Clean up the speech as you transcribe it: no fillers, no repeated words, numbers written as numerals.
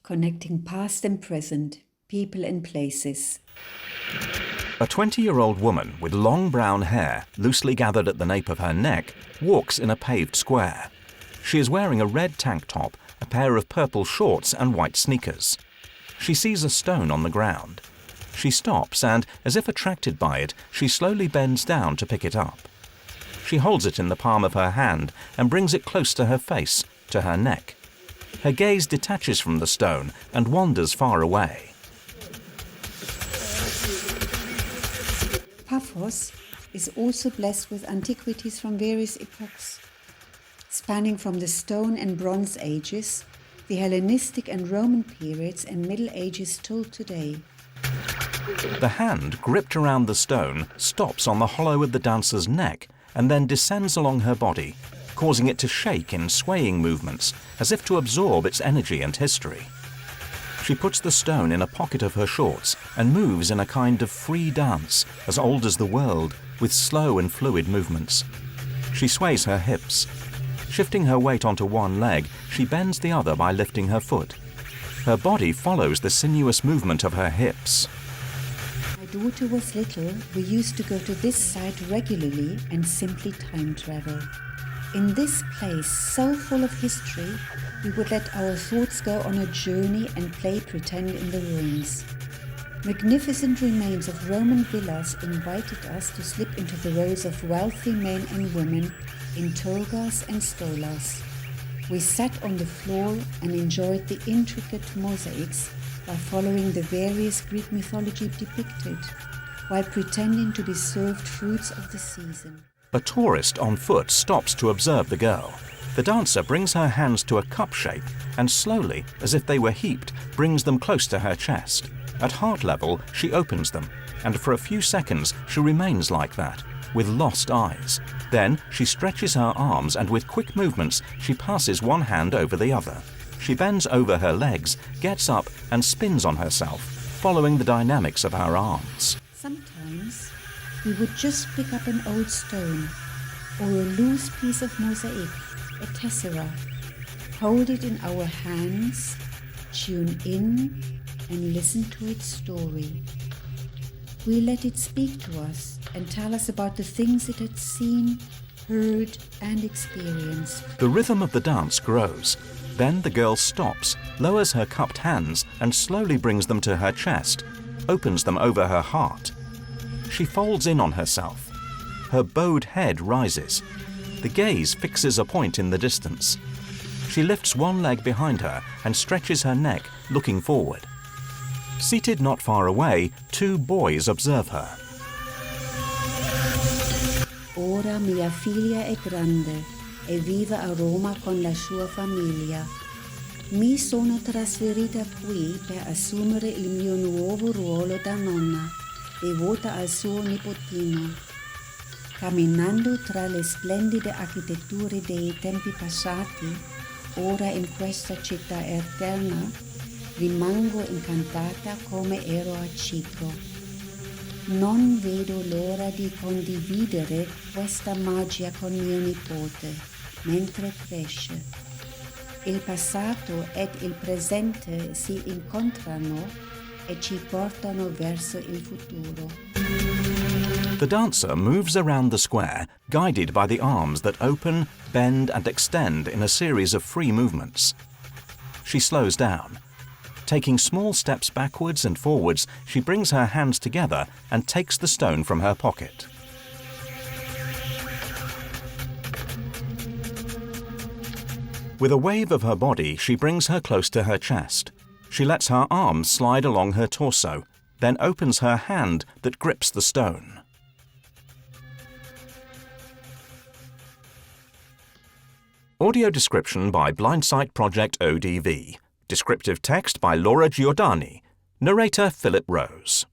connecting past and present, people and places. A 20-year-old woman with long brown hair, loosely gathered at the nape of her neck, walks in a paved square. She is wearing a red tank top, a pair of purple shorts and white sneakers. She sees a stone on the ground. She stops and, as if attracted by it, she slowly bends down to pick it up. She holds it in the palm of her hand and brings it close to her face, to her neck. Her gaze detaches from the stone and wanders far away. Paphos is also blessed with antiquities from various epochs, spanning from the Stone and Bronze Ages, the Hellenistic and Roman periods and Middle Ages till today. The hand gripped around the stone stops on the hollow of the dancer's neck and then descends along her body, causing it to shake in swaying movements, as if to absorb its energy and history. She puts the stone in a pocket of her shorts and moves in a kind of free dance, as old as the world, with slow and fluid movements. She sways her hips. Shifting her weight onto one leg, she bends the other by lifting her foot. Her body follows the sinuous movement of her hips. My daughter was little, we used to go to this site regularly and simply time travel. In this place, so full of history, we would let our thoughts go on a journey and play pretend in the ruins. Magnificent remains of Roman villas invited us to slip into the rows of wealthy men and women in togas and stolas. We sat on the floor and enjoyed the intricate mosaics by following the various Greek mythology depicted, while pretending to be served fruits of the season. A tourist on foot stops to observe the girl. The dancer brings her hands to a cup shape and slowly, as if they were heaped, brings them close to her chest. At heart level, she opens them, and for a few seconds she remains like that, with lost eyes. Then she stretches her arms and with quick movements she passes one hand over the other. She bends over her legs, gets up and spins on herself, following the dynamics of her arms. Sometimes we would just pick up an old stone or a loose piece of mosaic, a tessera, hold it in our hands, tune in and listen to its story. We let it speak to us and tell us about the things it had seen, heard and experienced. The rhythm of the dance grows. Then the girl stops, lowers her cupped hands and slowly brings them to her chest, opens them over her heart. She folds in on herself. Her bowed head rises. The gaze fixes a point in the distance. She lifts one leg behind her and stretches her neck, looking forward. Seated not far away, two boys observe her. Ora mia figlia è grande e vive a Roma con la sua famiglia. Mi sono trasferita qui per assumere il mio nuovo ruolo da nonna, devota al suo nipotino. Camminando tra le splendide architetture dei tempi passati, ora in questa città eterna, rimango incantata come ero a Cipro. Non vedo l'ora di condividere questa magia con mio nipote, mentre cresce. Il passato ed il presente si incontrano e ci portano verso il futuro. The dancer moves around the square, guided by the arms that open, bend and extend in a series of free movements. She slows down. Taking small steps backwards and forwards, she brings her hands together and takes the stone from her pocket. With a wave of her body, she brings her close to her chest. She lets her arms slide along her torso, then opens her hand that grips the stone. Audio description by Blindsight Project ODV. Descriptive text by Laura Giordani. Narrator Philip Rose.